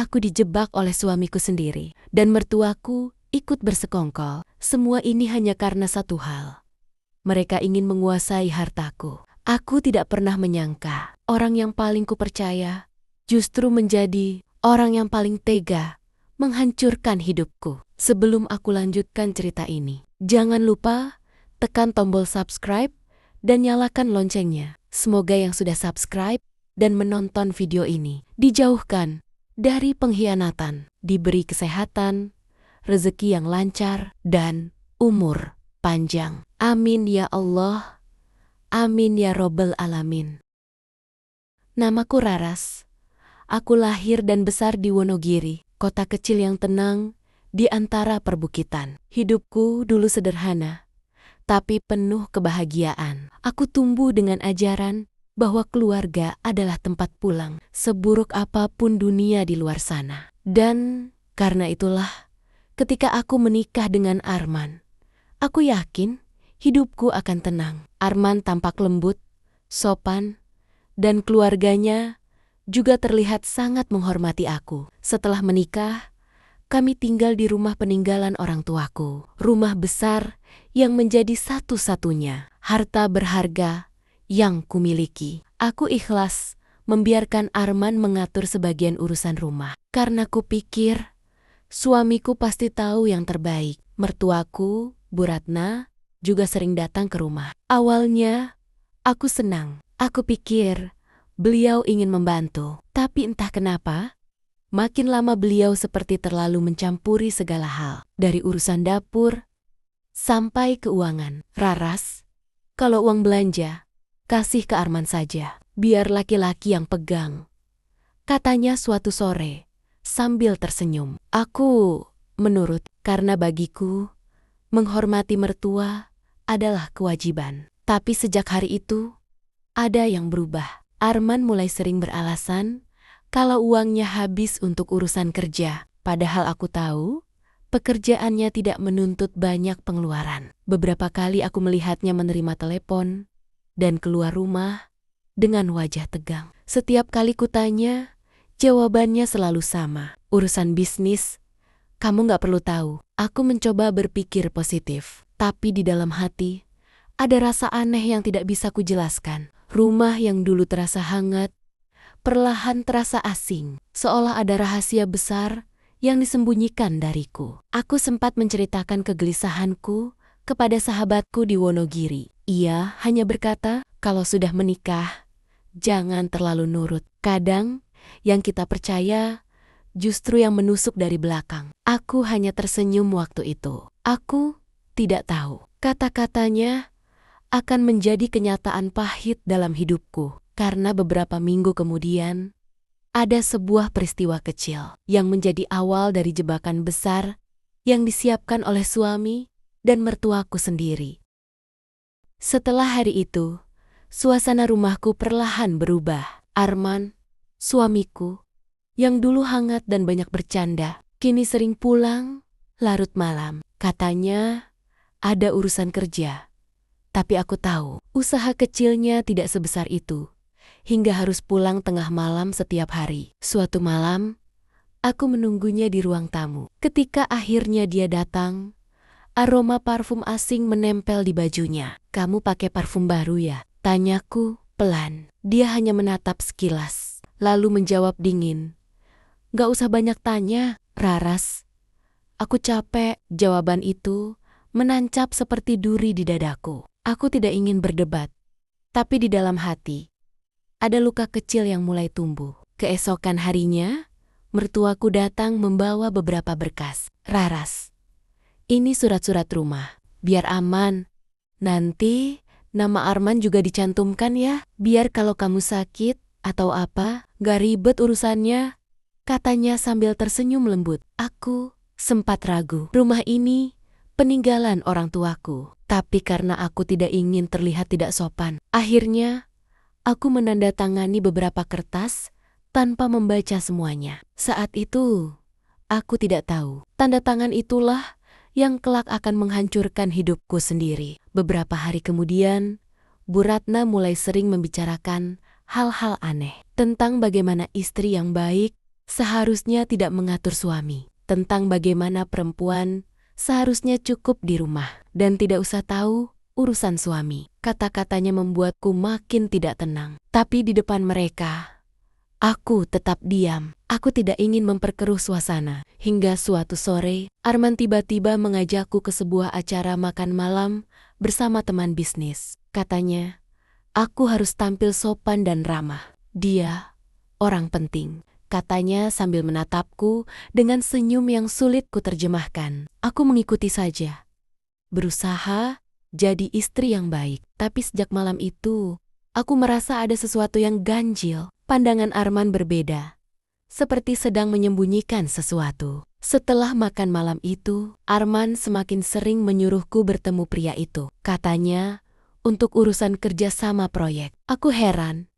Aku dijebak oleh suamiku sendiri, dan mertuaku ikut bersekongkol. Semua ini hanya karena satu hal. Mereka ingin menguasai hartaku. Aku tidak pernah menyangka orang yang paling kupercaya justru menjadi orang yang paling tega menghancurkan hidupku. Sebelum aku lanjutkan cerita ini, jangan lupa tekan tombol subscribe dan nyalakan loncengnya. Semoga yang sudah subscribe dan menonton video ini dijauhkan dari pengkhianatan, diberi kesehatan, rezeki yang lancar, dan umur panjang. Amin ya Allah. Amin ya Robbal Alamin. Namaku Raras. Aku lahir dan besar di Wonogiri, kota kecil yang tenang di antara perbukitan. Hidupku dulu sederhana, tapi penuh kebahagiaan. Aku tumbuh dengan ajaran bahwa keluarga adalah tempat pulang, seburuk apapun dunia di luar sana. Dan karena itulah, ketika aku menikah dengan Arman, aku yakin hidupku akan tenang. Arman tampak lembut, sopan, dan keluarganya juga terlihat sangat menghormati aku. Setelah menikah, kami tinggal di rumah peninggalan orang tuaku. Rumah besar yang menjadi satu-satunya harta berharga yang kumiliki. Aku ikhlas membiarkan Arman mengatur sebagian urusan rumah. Karena kupikir suamiku pasti tahu yang terbaik. Mertuaku, Bu Ratna, juga sering datang ke rumah. Awalnya, aku senang. Aku pikir beliau ingin membantu. Tapi entah kenapa, makin lama beliau seperti terlalu mencampuri segala hal. Dari urusan dapur sampai keuangan. Raras, kalau uang belanja, kasih ke Arman saja. Biar laki-laki yang pegang. Katanya suatu sore, sambil tersenyum. Aku menurut, karena bagiku, menghormati mertua adalah kewajiban. Tapi sejak hari itu, ada yang berubah. Arman mulai sering beralasan kalau uangnya habis untuk urusan kerja. Padahal aku tahu, pekerjaannya tidak menuntut banyak pengeluaran. Beberapa kali aku melihatnya menerima telepon dan keluar rumah dengan wajah tegang. Setiap kali kutanya, jawabannya selalu sama. Urusan bisnis, kamu gak perlu tahu. Aku mencoba berpikir positif, tapi di dalam hati ada rasa aneh yang tidak bisa kujelaskan. Rumah yang dulu terasa hangat, perlahan terasa asing, seolah ada rahasia besar yang disembunyikan dariku. Aku sempat menceritakan kegelisahanku kepada sahabatku di Wonogiri. Ia hanya berkata, kalau sudah menikah, jangan terlalu nurut. Kadang, yang kita percaya justru yang menusuk dari belakang. Aku hanya tersenyum waktu itu. Aku tidak tahu. Kata-katanya akan menjadi kenyataan pahit dalam hidupku. Karena beberapa minggu kemudian, ada sebuah peristiwa kecil yang menjadi awal dari jebakan besar yang disiapkan oleh suami dan mertuaku sendiri. Setelah hari itu, suasana rumahku perlahan berubah. Arman, suamiku, yang dulu hangat dan banyak bercanda, kini sering pulang larut malam. Katanya ada urusan kerja. Tapi aku tahu, usaha kecilnya tidak sebesar itu, hingga harus pulang tengah malam setiap hari. Suatu malam, aku menunggunya di ruang tamu. Ketika akhirnya dia datang, aroma parfum asing menempel di bajunya. Kamu pakai parfum baru ya? Tanyaku pelan. Dia hanya menatap sekilas, lalu menjawab dingin. Gak usah banyak tanya, Raras. Aku capek. Jawaban itu menancap seperti duri di dadaku. Aku tidak ingin berdebat, tapi di dalam hati ada luka kecil yang mulai tumbuh. Keesokan harinya, mertuaku datang membawa beberapa berkas. Raras, ini surat-surat rumah, biar aman. Nanti nama Arman juga dicantumkan ya, biar kalau kamu sakit atau apa, gak ribet urusannya, katanya sambil tersenyum lembut. Aku sempat ragu. Rumah ini peninggalan orang tuaku. Tapi karena aku tidak ingin terlihat tidak sopan, akhirnya aku menandatangani beberapa kertas tanpa membaca semuanya. Saat itu, aku tidak tahu. Tanda tangan itulah yang kelak akan menghancurkan hidupku sendiri. Beberapa hari kemudian, Bu Ratna mulai sering membicarakan hal-hal aneh tentang bagaimana istri yang baik seharusnya tidak mengatur suami, tentang bagaimana perempuan seharusnya cukup di rumah dan tidak usah tahu urusan suami. Kata-katanya membuatku makin tidak tenang. Tapi di depan mereka, aku tetap diam. Aku tidak ingin memperkeruh suasana. Hingga suatu sore, Arman tiba-tiba mengajakku ke sebuah acara makan malam bersama teman bisnis. Katanya, aku harus tampil sopan dan ramah. Dia orang penting, katanya sambil menatapku dengan senyum yang sulit kuterjemahkan. Aku mengikuti saja, berusaha jadi istri yang baik. Tapi sejak malam itu, aku merasa ada sesuatu yang ganjil. Pandangan Arman berbeda, seperti sedang menyembunyikan sesuatu. Setelah makan malam itu, Arman semakin sering menyuruhku bertemu pria itu. Katanya, untuk urusan kerjasama proyek. Aku heran,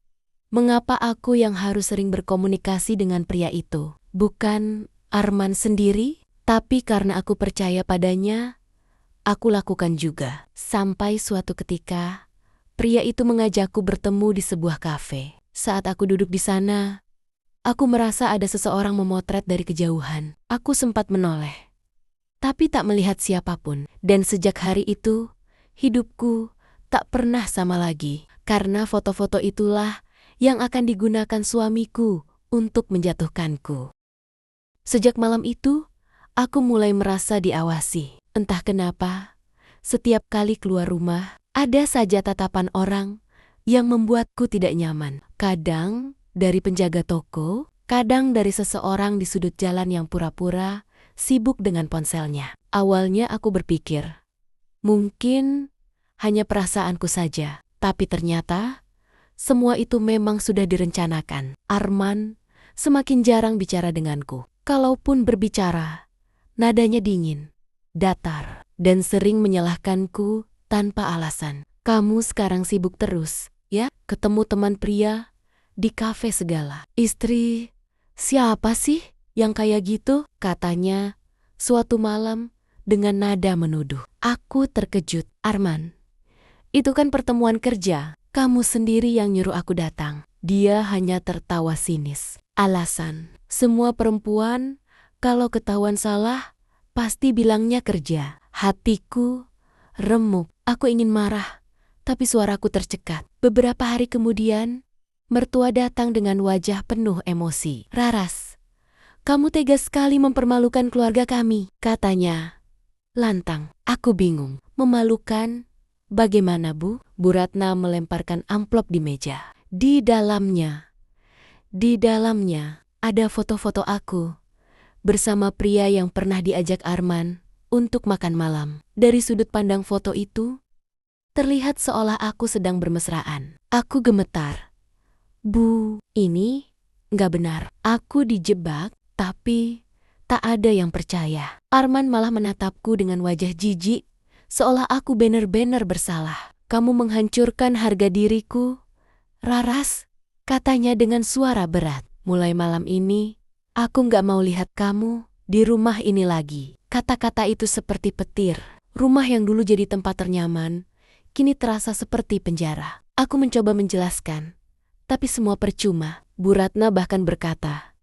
mengapa aku yang harus sering berkomunikasi dengan pria itu? Bukan Arman sendiri, tapi karena aku percaya padanya, aku lakukan juga. Sampai suatu ketika, pria itu mengajakku bertemu di sebuah kafe. Saat aku duduk di sana, aku merasa ada seseorang memotret dari kejauhan. Aku sempat menoleh, tapi tak melihat siapapun. Dan sejak hari itu, hidupku tak pernah sama lagi. Karena foto-foto itulah yang akan digunakan suamiku untuk menjatuhkanku. Sejak malam itu, aku mulai merasa diawasi. Entah kenapa, setiap kali keluar rumah, ada saja tatapan orang yang membuatku tidak nyaman. Kadang dari penjaga toko, kadang dari seseorang di sudut jalan yang pura-pura sibuk dengan ponselnya. Awalnya aku berpikir, mungkin hanya perasaanku saja. Tapi ternyata, semua itu memang sudah direncanakan. Arman semakin jarang bicara denganku. Kalaupun berbicara, nadanya dingin, datar, dan sering menyalahkanku tanpa alasan. Kamu sekarang sibuk terus, ya? Ketemu teman pria di kafe segala. Istri, siapa sih yang kayak gitu? Katanya suatu malam dengan nada menuduh. Aku terkejut. Arman, itu kan pertemuan kerja. Kamu sendiri yang nyuruh aku datang. Dia hanya tertawa sinis. Alasan, semua perempuan kalau ketahuan salah pasti bilangnya kerja. Hatiku remuk. Aku ingin marah, tapi suaraku tercekat. Beberapa hari kemudian, mertua datang dengan wajah penuh emosi. Raras, kamu tega sekali mempermalukan keluarga kami, katanya. Lantang, aku bingung. Memalukan? Bagaimana, Bu? Bu Ratna melemparkan amplop di meja. Di dalamnya ada foto-foto aku bersama pria yang pernah diajak Arman untuk makan malam. Dari sudut pandang foto itu, terlihat seolah aku sedang bermesraan. Aku gemetar. Bu, ini nggak benar. Aku dijebak, tapi tak ada yang percaya. Arman malah menatapku dengan wajah jijik, seolah aku benar-benar bersalah. Kamu menghancurkan harga diriku, Raras, katanya dengan suara berat. Mulai malam ini, aku nggak mau lihat kamu di rumah ini lagi. Kata-kata itu seperti petir. Rumah yang dulu jadi tempat ternyaman, kini terasa seperti penjara. Aku mencoba menjelaskan, tapi semua percuma. Bu Ratna bahkan berkata,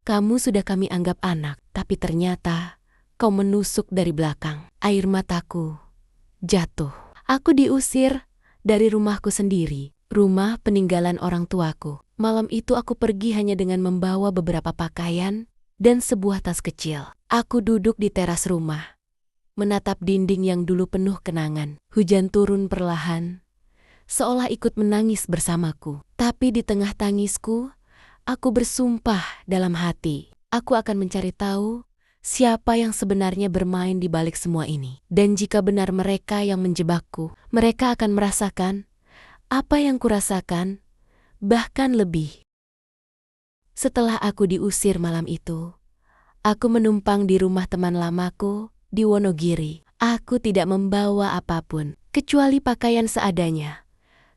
kamu sudah kami anggap anak, tapi ternyata kau menusuk dari belakang. Air mataku jatuh. Aku diusir dari rumahku sendiri, rumah peninggalan orang tuaku. Malam itu aku pergi hanya dengan membawa beberapa pakaian dan sebuah tas kecil. Aku duduk di teras rumah, menatap dinding yang dulu penuh kenangan. Hujan turun perlahan, seolah ikut menangis bersamaku. Tapi di tengah tangisku, aku bersumpah dalam hati, aku akan mencari tahu siapa yang sebenarnya bermain di balik semua ini. Dan jika benar mereka yang menjebakku, mereka akan merasakan apa yang kurasakan, bahkan lebih. Setelah aku diusir malam itu, aku menumpang di rumah teman lamaku di Wonogiri. Aku tidak membawa apapun, kecuali pakaian seadanya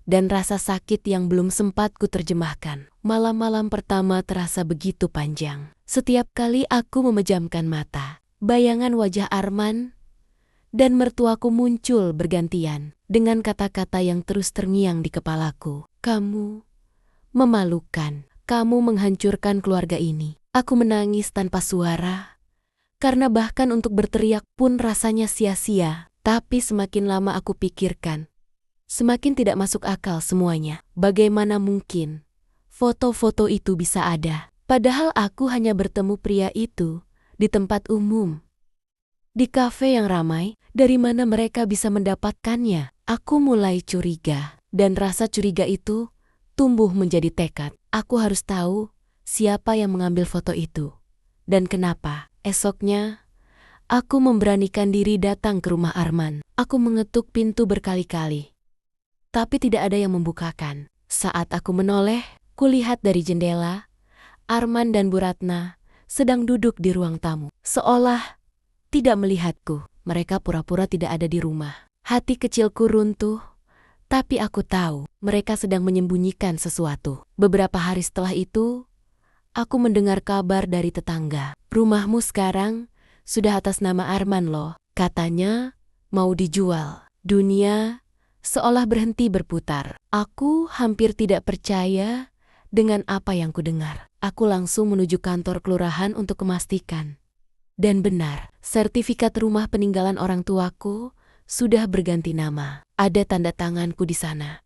dan rasa sakit yang belum sempat kuterjemahkan. Malam-malam pertama terasa begitu panjang. Setiap kali aku memejamkan mata, bayangan wajah Arman dan mertuaku muncul bergantian dengan kata-kata yang terus terngiang di kepalaku. Kamu memalukan, kamu menghancurkan keluarga ini. Aku menangis tanpa suara, karena bahkan untuk berteriak pun rasanya sia-sia. Tapi semakin lama aku pikirkan, semakin tidak masuk akal semuanya. Bagaimana mungkin foto-foto itu bisa ada? Padahal aku hanya bertemu pria itu di tempat umum, di kafe yang ramai. Dari mana mereka bisa mendapatkannya? Aku mulai curiga, dan rasa curiga itu tumbuh menjadi tekad. Aku harus tahu siapa yang mengambil foto itu dan kenapa. Esoknya, aku memberanikan diri datang ke rumah Arman. Aku mengetuk pintu berkali-kali, tapi tidak ada yang membukakan. Saat aku menoleh, kulihat dari jendela, Arman dan Bu Ratna sedang duduk di ruang tamu. Seolah tidak melihatku, mereka pura-pura tidak ada di rumah. Hati kecilku runtuh, tapi aku tahu mereka sedang menyembunyikan sesuatu. Beberapa hari setelah itu, aku mendengar kabar dari tetangga. Rumahmu sekarang sudah atas nama Arman loh, katanya mau dijual. Dunia seolah berhenti berputar. Aku hampir tidak percaya dengan apa yang kudengar. Aku langsung menuju kantor kelurahan untuk memastikan. Dan benar, sertifikat rumah peninggalan orang tuaku sudah berganti nama. Ada tanda tanganku di sana.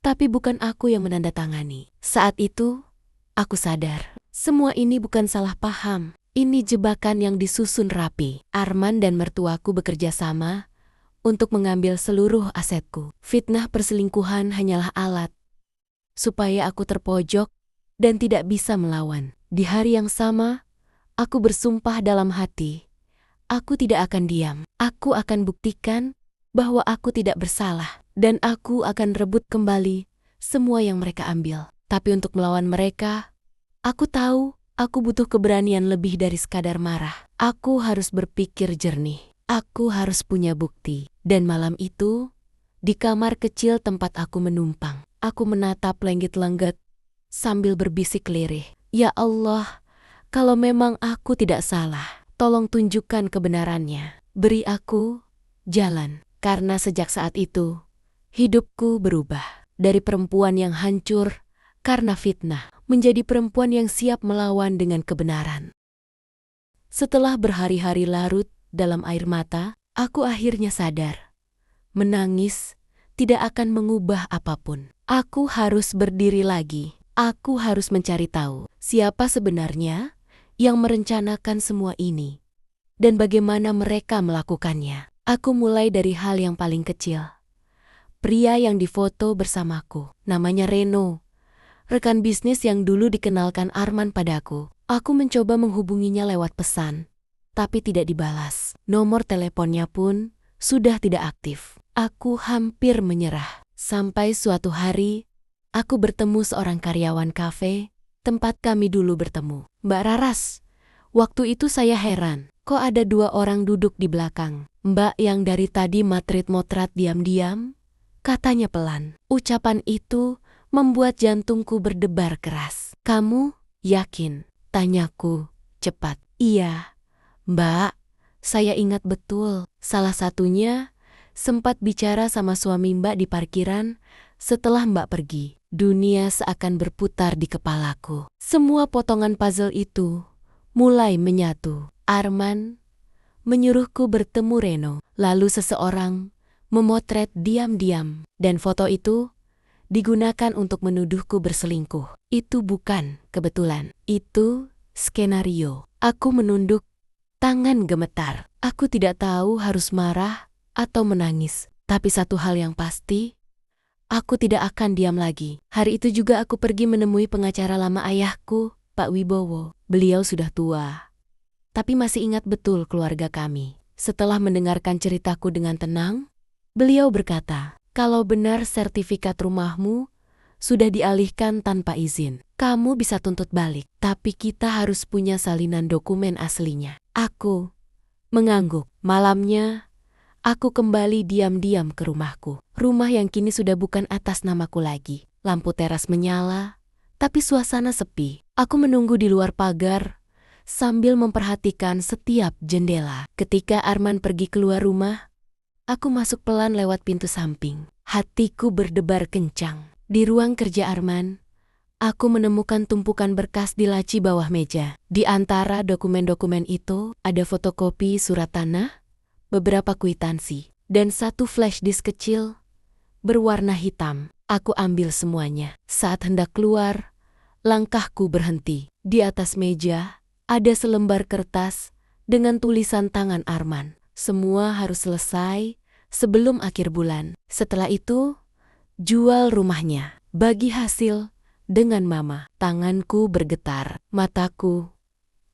Tapi bukan aku yang menandatangani. Saat itu, aku sadar, semua ini bukan salah paham. Ini jebakan yang disusun rapi. Arman dan mertuaku bekerja sama untuk mengambil seluruh asetku. Fitnah perselingkuhan hanyalah alat supaya aku terpojok dan tidak bisa melawan. Di hari yang sama, aku bersumpah dalam hati, aku tidak akan diam. Aku akan buktikan bahwa aku tidak bersalah, dan aku akan rebut kembali semua yang mereka ambil. Tapi untuk melawan mereka, aku tahu aku butuh keberanian lebih dari sekadar marah. Aku harus berpikir jernih. Aku harus punya bukti. Dan malam itu, di kamar kecil tempat aku menumpang, aku menatap lenggit-lenggit sambil berbisik lirih. Ya Allah, kalau memang aku tidak salah, tolong tunjukkan kebenarannya. Beri aku jalan. Karena sejak saat itu, hidupku berubah. Dari perempuan yang hancur karena fitnah, menjadi perempuan yang siap melawan dengan kebenaran. Setelah berhari-hari larut dalam air mata, aku akhirnya sadar. Menangis tidak akan mengubah apapun. Aku harus berdiri lagi. Aku harus mencari tahu siapa sebenarnya yang merencanakan semua ini dan bagaimana mereka melakukannya. Aku mulai dari hal yang paling kecil. Pria yang difoto bersamaku, namanya Reno, rekan bisnis yang dulu dikenalkan Arman padaku. Aku mencoba menghubunginya lewat pesan, tapi tidak dibalas. Nomor teleponnya pun sudah tidak aktif. Aku hampir menyerah. Sampai suatu hari, aku bertemu seorang karyawan kafe tempat kami dulu bertemu. Mbak Raras. Waktu itu saya heran, kok ada 2 orang duduk di belakang. Mbak yang dari tadi matrit-motrat diam-diam, katanya pelan. Ucapan itu membuat jantungku berdebar keras. Kamu yakin? Tanyaku cepat. Iya, Mbak, saya ingat betul. Salah satunya sempat bicara sama suami Mbak di parkiran setelah Mbak pergi. Dunia seakan berputar di kepalaku. Semua potongan puzzle itu mulai menyatu. Arman menyuruhku bertemu Reno. Lalu seseorang memotret diam-diam. Dan foto itu digunakan untuk menuduhku berselingkuh. Itu bukan kebetulan. Itu skenario. Aku menunduk, tangan gemetar. Aku tidak tahu harus marah atau menangis. Tapi satu hal yang pasti, aku tidak akan diam lagi. Hari itu juga aku pergi menemui pengacara lama ayahku, Pak Wibowo. Beliau sudah tua, tapi masih ingat betul keluarga kami. Setelah mendengarkan ceritaku dengan tenang, beliau berkata, kalau benar sertifikat rumahmu sudah dialihkan tanpa izin, kamu bisa tuntut balik. Tapi kita harus punya salinan dokumen aslinya. Aku mengangguk. Malamnya, aku kembali diam-diam ke rumahku. Rumah yang kini sudah bukan atas namaku lagi. Lampu teras menyala, tapi suasana sepi. Aku menunggu di luar pagar sambil memperhatikan setiap jendela. Ketika Arman pergi keluar rumah, aku masuk pelan lewat pintu samping. Hatiku berdebar kencang. Di ruang kerja Arman, Aku menemukan tumpukan berkas di laci bawah meja. Di antara dokumen-dokumen itu ada fotokopi surat tanah, beberapa kwitansi, dan satu flash disk kecil berwarna hitam. Aku ambil semuanya. Saat hendak keluar, langkahku berhenti. Di atas meja ada selembar kertas dengan tulisan tangan Arman. Semua harus selesai sebelum akhir bulan. Setelah itu, jual rumahnya. Bagi hasil dengan mama. Tanganku bergetar, mataku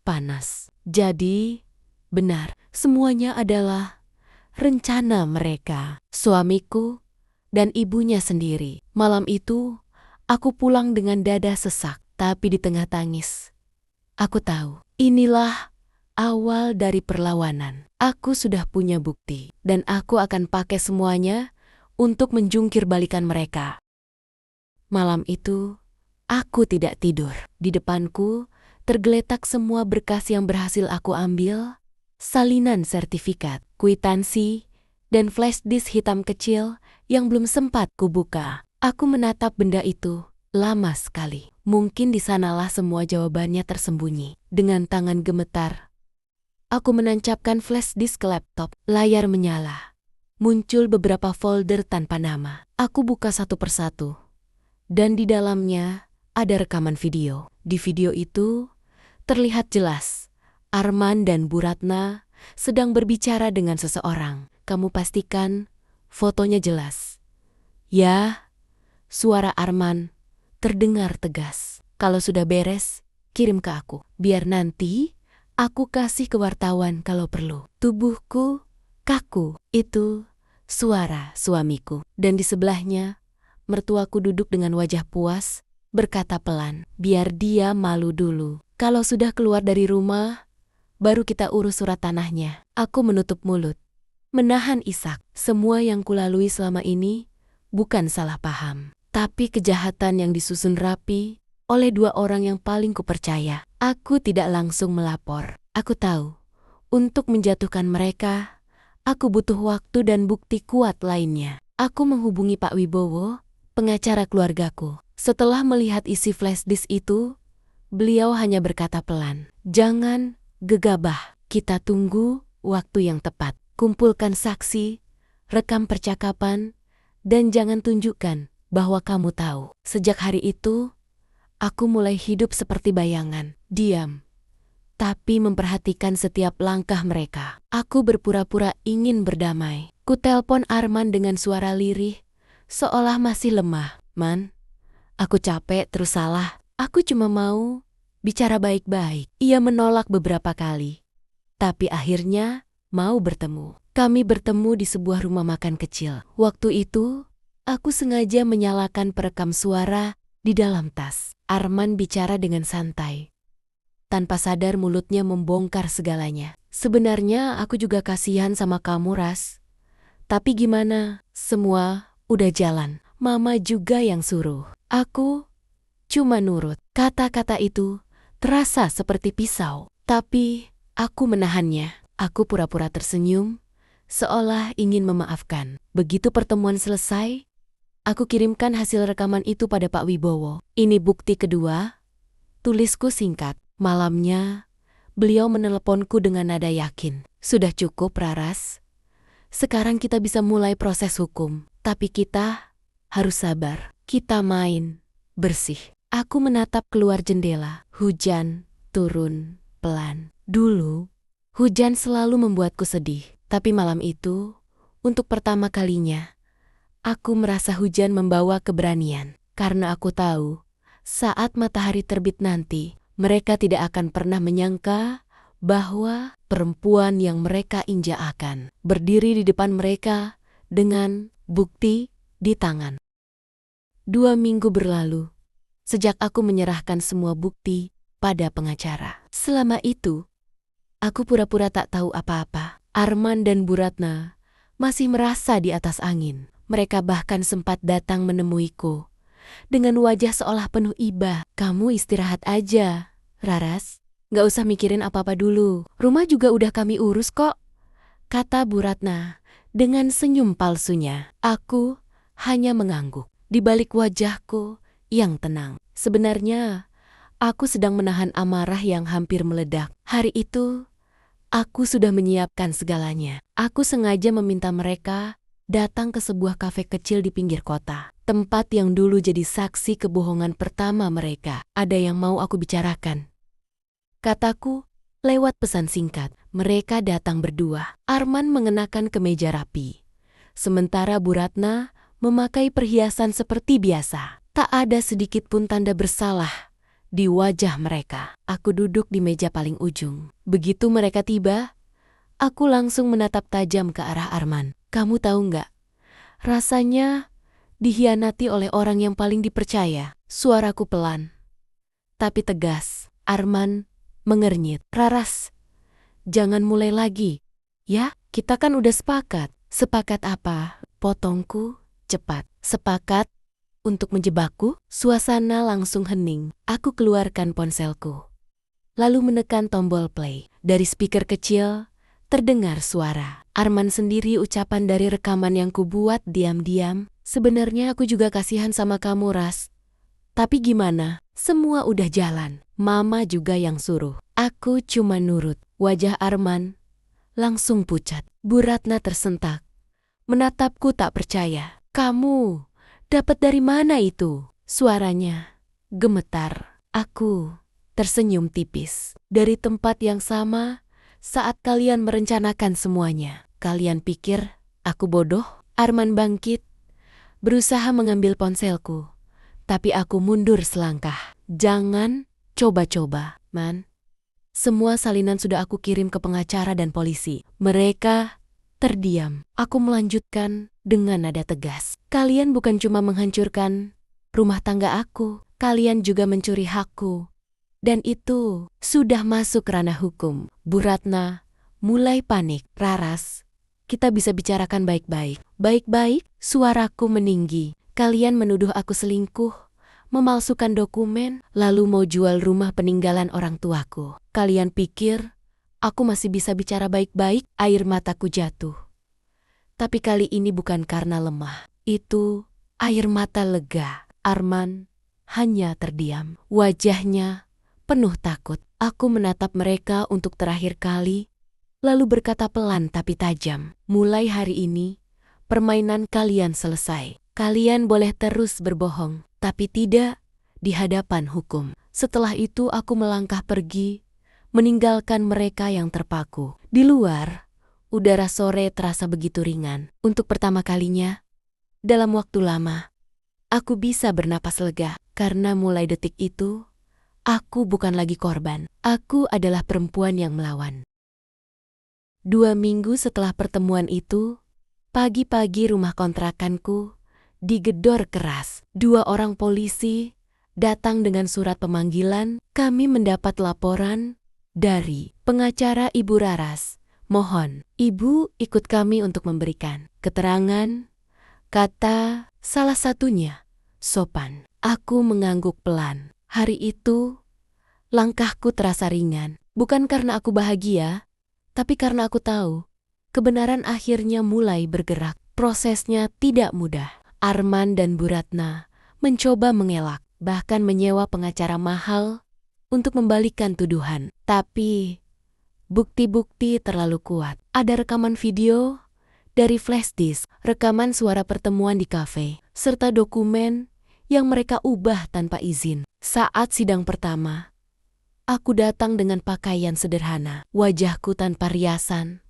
panas. Jadi, benar, semuanya adalah rencana mereka. Suamiku dan ibunya sendiri. Malam itu, aku pulang dengan dada sesak, tapi di tengah tangis. Aku tahu, inilah awal dari perlawanan. Aku sudah punya bukti, dan aku akan pakai semuanya untuk menjungkir balikan mereka. Malam itu, aku tidak tidur. Di depanku, tergeletak semua berkas yang berhasil aku ambil, salinan sertifikat, kwitansi, dan flash disk hitam kecil yang belum sempat kubuka. Aku menatap benda itu lama sekali. Mungkin di sanalah semua jawabannya tersembunyi. Dengan tangan gemetar, aku menancapkan flash disk ke laptop. Layar menyala. Muncul beberapa folder tanpa nama. Aku buka satu persatu. Dan di dalamnya ada rekaman video. Di video itu terlihat jelas Arman dan Bu Ratna sedang berbicara dengan seseorang. Kamu pastikan fotonya jelas. Ya, suara Arman terdengar tegas. Kalau sudah beres, kirim ke aku. Biar nanti aku kasih ke wartawan kalau perlu. Tubuhku kaku. Itu suara suamiku. Dan di sebelahnya, mertuaku duduk dengan wajah puas, berkata pelan, biar dia malu dulu. Kalau sudah keluar dari rumah, baru kita urus surat tanahnya. Aku menutup mulut, menahan isak. Semua yang kulalui selama ini bukan salah paham, tapi kejahatan yang disusun rapi oleh dua orang yang paling kupercaya. Aku tidak langsung melapor. Aku tahu, untuk menjatuhkan mereka, aku butuh waktu dan bukti kuat lainnya. Aku menghubungi Pak Wibowo, pengacara keluargaku. Setelah melihat isi flash disk itu, beliau hanya berkata pelan, jangan gegabah, kita tunggu waktu yang tepat. Kumpulkan saksi, rekam percakapan, dan jangan tunjukkan bahwa kamu tahu. Sejak hari itu, aku mulai hidup seperti bayangan, diam, tapi memperhatikan setiap langkah mereka. Aku berpura-pura ingin berdamai. Kutelpon Arman dengan suara lirih, seolah masih lemah. Man, aku capek terus salah. Aku cuma mau bicara baik-baik. Ia menolak beberapa kali, tapi akhirnya mau bertemu. Kami bertemu di sebuah rumah makan kecil. Waktu itu, aku sengaja menyalakan perekam suara di dalam tas. Arman bicara dengan santai. Tanpa sadar mulutnya membongkar segalanya. Sebenarnya aku juga kasihan sama kamu, Ras. Tapi gimana? Semua udah jalan. Mama juga yang suruh. Aku cuma nurut. Kata-kata itu terasa seperti pisau. Tapi aku menahannya. Aku pura-pura tersenyum, seolah ingin memaafkan. Begitu pertemuan selesai, aku kirimkan hasil rekaman itu pada Pak Wibowo. Ini bukti kedua, tulisku singkat. Malamnya, beliau meneleponku dengan nada yakin. Sudah cukup, Raras. Sekarang kita bisa mulai proses hukum. Tapi kita harus sabar. Kita main bersih. Aku menatap keluar jendela. Hujan turun pelan. Dulu, hujan selalu membuatku sedih. Tapi malam itu, untuk pertama kalinya, aku merasa hujan membawa keberanian. Karena aku tahu, saat matahari terbit nanti, mereka tidak akan pernah menyangka bahwa perempuan yang mereka injak akan berdiri di depan mereka dengan bukti di tangan. 2 minggu berlalu, sejak aku menyerahkan semua bukti pada pengacara. Selama itu, aku pura-pura tak tahu apa-apa. Arman dan Bu Ratna masih merasa di atas angin. Mereka bahkan sempat datang menemuiku dengan wajah seolah penuh iba. Kamu istirahat aja, Raras. Gak usah mikirin apa-apa dulu. Rumah juga udah kami urus kok, kata Bu Ratna dengan senyum palsunya. Aku hanya mengangguk. Di balik wajahku yang tenang, Sebenarnya, aku sedang menahan amarah yang hampir meledak. Hari itu, aku sudah menyiapkan segalanya. Aku sengaja meminta mereka datang ke sebuah kafe kecil di pinggir kota. Tempat yang dulu jadi saksi kebohongan pertama mereka. Ada yang mau aku bicarakan, kataku lewat pesan singkat. Mereka datang berdua. Arman mengenakan kemeja rapi, sementara Bu Ratna memakai perhiasan seperti biasa. Tak ada sedikit pun tanda bersalah di wajah mereka. Aku duduk di meja paling ujung. Begitu mereka tiba, aku langsung menatap tajam ke arah Arman. Kamu tahu nggak? Rasanya dihianati oleh orang yang paling dipercaya. Suaraku pelan, tapi tegas. Arman mengernyit. Raras, jangan mulai lagi. Ya, kita kan udah sepakat. Sepakat apa? Potongku cepat. Sepakat untuk menjebakku? Suasana langsung hening. Aku keluarkan ponselku, lalu menekan tombol play. Dari speaker kecil, terdengar suara Arman sendiri, ucapan dari rekaman yang kubuat diam-diam. Sebenarnya aku juga kasihan sama kamu, Ras. Tapi gimana? Semua udah jalan. Mama juga yang suruh. Aku cuma nurut. Wajah Arman langsung pucat. Bu Ratna tersentak, menatapku tak percaya. Kamu dapat dari mana itu? Suaranya gemetar. Aku tersenyum tipis. Dari tempat yang sama saat kalian merencanakan semuanya. Kalian pikir aku bodoh? Arman bangkit, berusaha mengambil ponselku. Tapi aku mundur selangkah. Jangan coba-coba, Man. Semua salinan sudah aku kirim ke pengacara dan polisi. Mereka terdiam. Aku melanjutkan dengan nada tegas. Kalian bukan cuma menghancurkan rumah tangga aku, kalian juga mencuri hakku. Dan itu sudah masuk ranah hukum. Bu Ratna mulai panik. Raras, kita bisa bicarakan baik-baik. Baik-baik, suaraku meninggi. Kalian menuduh aku selingkuh, memalsukan dokumen, lalu mau jual rumah peninggalan orang tuaku. Kalian pikir aku masih bisa bicara baik-baik? Air mataku jatuh. Tapi kali ini bukan karena lemah. Itu air mata lega. Arman hanya terdiam. Wajahnya penuh takut. Aku menatap mereka untuk terakhir kali, lalu berkata pelan tapi tajam. Mulai hari ini, permainan kalian selesai. Kalian boleh terus berbohong, tapi tidak di hadapan hukum. Setelah itu aku melangkah pergi, meninggalkan mereka yang terpaku. Di luar, udara sore terasa begitu ringan. Untuk pertama kalinya, dalam waktu lama, aku bisa bernapas lega. Karena mulai detik itu, aku bukan lagi korban. Aku adalah perempuan yang melawan. 2 minggu setelah pertemuan itu, pagi-pagi rumah kontrakanku digedor keras. 2 orang polisi datang dengan surat pemanggilan. Kami mendapat laporan dari pengacara Ibu Raras. Mohon, Ibu ikut kami untuk memberikan keterangan, kata salah satunya. Sopan. Aku mengangguk pelan. Hari itu, langkahku terasa ringan. Bukan karena aku bahagia, tapi karena aku tahu kebenaran akhirnya mulai bergerak. Prosesnya tidak mudah. Arman dan Bu Ratna mencoba mengelak, bahkan menyewa pengacara mahal untuk membalikan tuduhan. Tapi bukti-bukti terlalu kuat. Ada rekaman video dari flash disk, rekaman suara pertemuan di kafe, serta dokumen yang mereka ubah tanpa izin. Saat sidang pertama, aku datang dengan pakaian sederhana, wajahku tanpa riasan,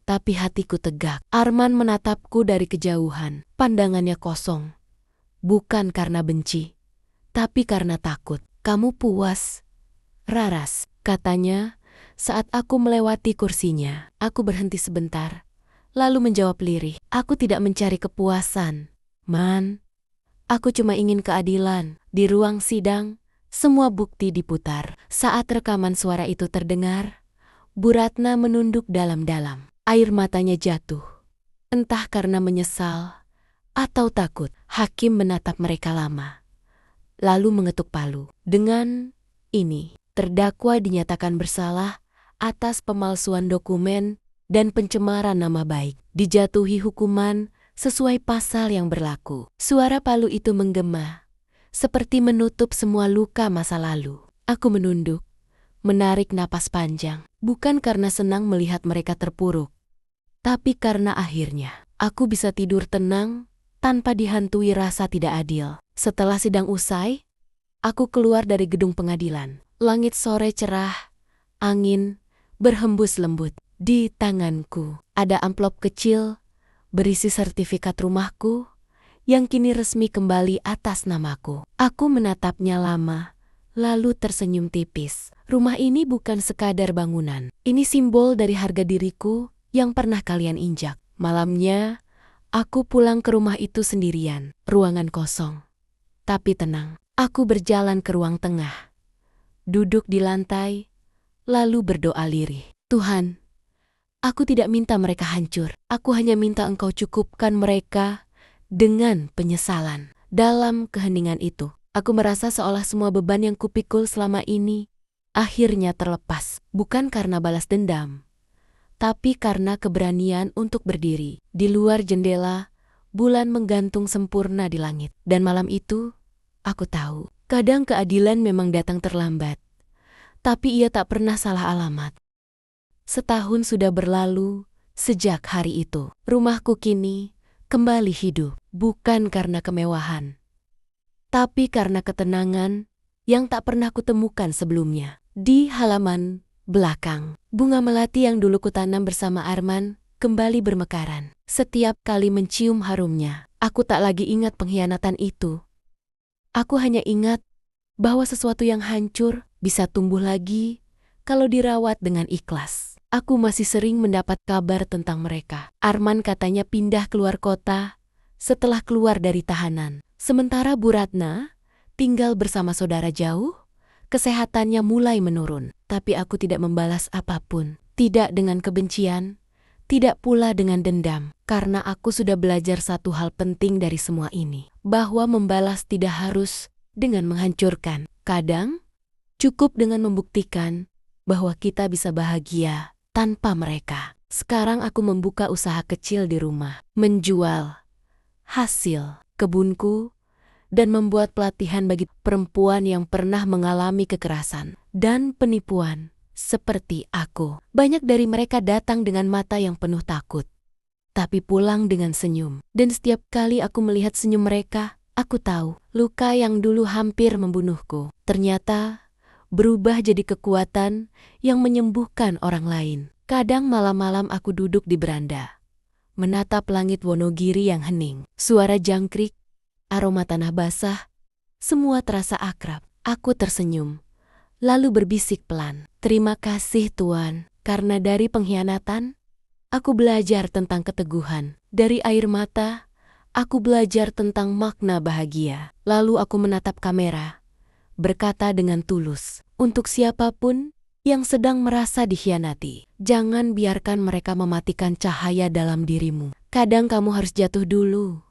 tapi hatiku tegak. Arman menatapku dari kejauhan, pandangannya kosong. Bukan karena benci, tapi karena takut. Kamu puas, Raras, katanya saat aku melewati kursinya. Aku berhenti sebentar, lalu menjawab lirih. Aku tidak mencari kepuasan, Man. Aku cuma ingin keadilan. Di ruang sidang, semua bukti diputar. Saat rekaman suara itu terdengar, Bu Ratna menunduk dalam-dalam. Air matanya jatuh. Entah karena menyesal atau takut. Hakim menatap mereka lama, lalu mengetuk palu. Dengan ini, terdakwa dinyatakan bersalah atas pemalsuan dokumen dan pencemaran nama baik. Dijatuhi hukuman sesuai pasal yang berlaku. Suara palu itu menggema, seperti menutup semua luka masa lalu. Aku menunduk, menarik napas panjang, bukan karena senang melihat mereka terpuruk, tapi karena akhirnya aku bisa tidur tenang tanpa dihantui rasa tidak adil. Setelah sidang usai, aku keluar dari gedung pengadilan. Langit sore cerah, angin berhembus lembut. Di tanganku ada amplop kecil berisi sertifikat rumahku yang kini resmi kembali atas namaku. Aku menatapnya lama, lalu tersenyum tipis. Rumah ini bukan sekadar bangunan. Ini simbol dari harga diriku yang pernah kalian injak. Malamnya, aku pulang ke rumah itu sendirian. Ruangan kosong, tapi tenang. Aku berjalan ke ruang tengah, duduk di lantai, lalu berdoa lirih. Tuhan, aku tidak minta mereka hancur. Aku hanya minta Engkau cukupkan mereka dengan penyesalan. Dalam keheningan itu, aku merasa seolah semua beban yang kupikul selama ini akhirnya terlepas. Bukan karena balas dendam, tapi karena keberanian untuk berdiri. Di luar jendela, bulan menggantung sempurna di langit. Dan malam itu, aku tahu, kadang keadilan memang datang terlambat, tapi ia tak pernah salah alamat. Setahun sudah berlalu sejak hari itu. Rumahku kini kembali hidup, bukan karena kemewahan, tapi karena ketenangan yang tak pernah kutemukan sebelumnya. Di halaman belakang, bunga melati yang dulu kutanam bersama Arman kembali bermekaran. Setiap kali mencium harumnya, aku tak lagi ingat pengkhianatan itu. Aku hanya ingat bahwa sesuatu yang hancur bisa tumbuh lagi kalau dirawat dengan ikhlas. Aku masih sering mendapat kabar tentang mereka. Arman katanya pindah keluar kota setelah keluar dari tahanan. Sementara Bu Ratna tinggal bersama saudara jauh, kesehatannya mulai menurun. Tapi aku tidak membalas apapun. Tidak dengan kebencian, tidak pula dengan dendam. Karena aku sudah belajar satu hal penting dari semua ini. Bahwa membalas tidak harus dengan menghancurkan. Kadang, cukup dengan membuktikan bahwa kita bisa bahagia tanpa mereka. Sekarang aku membuka usaha kecil di rumah. Menjual hasil kebunku dan membuat pelatihan bagi perempuan yang pernah mengalami kekerasan dan penipuan seperti aku. Banyak dari mereka datang dengan mata yang penuh takut, tapi pulang dengan senyum. Dan setiap kali aku melihat senyum mereka, aku tahu luka yang dulu hampir membunuhku ternyata berubah jadi kekuatan yang menyembuhkan orang lain. Kadang malam-malam aku duduk di beranda, menatap langit Wonogiri yang hening. Suara jangkrik, aroma tanah basah, semua terasa akrab. Aku tersenyum, lalu berbisik pelan. Terima kasih Tuan, karena dari pengkhianatan, aku belajar tentang keteguhan. Dari air mata, aku belajar tentang makna bahagia. Lalu aku menatap kamera, berkata dengan tulus, untuk siapapun yang sedang merasa dikhianati, jangan biarkan mereka mematikan cahaya dalam dirimu. Kadang kamu harus jatuh dulu,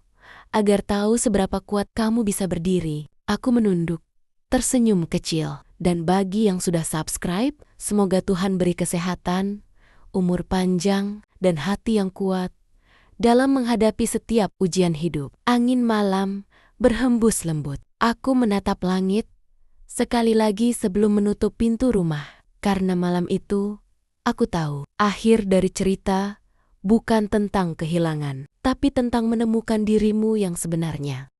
agar tahu seberapa kuat kamu bisa berdiri. Aku menunduk, tersenyum kecil. Dan bagi yang sudah subscribe, semoga Tuhan beri kesehatan, umur panjang, dan hati yang kuat dalam menghadapi setiap ujian hidup. Angin malam berhembus lembut. Aku menatap langit sekali lagi sebelum menutup pintu rumah. Karena malam itu, aku tahu akhir dari cerita bukan tentang kehilangan, tapi tentang menemukan dirimu yang sebenarnya.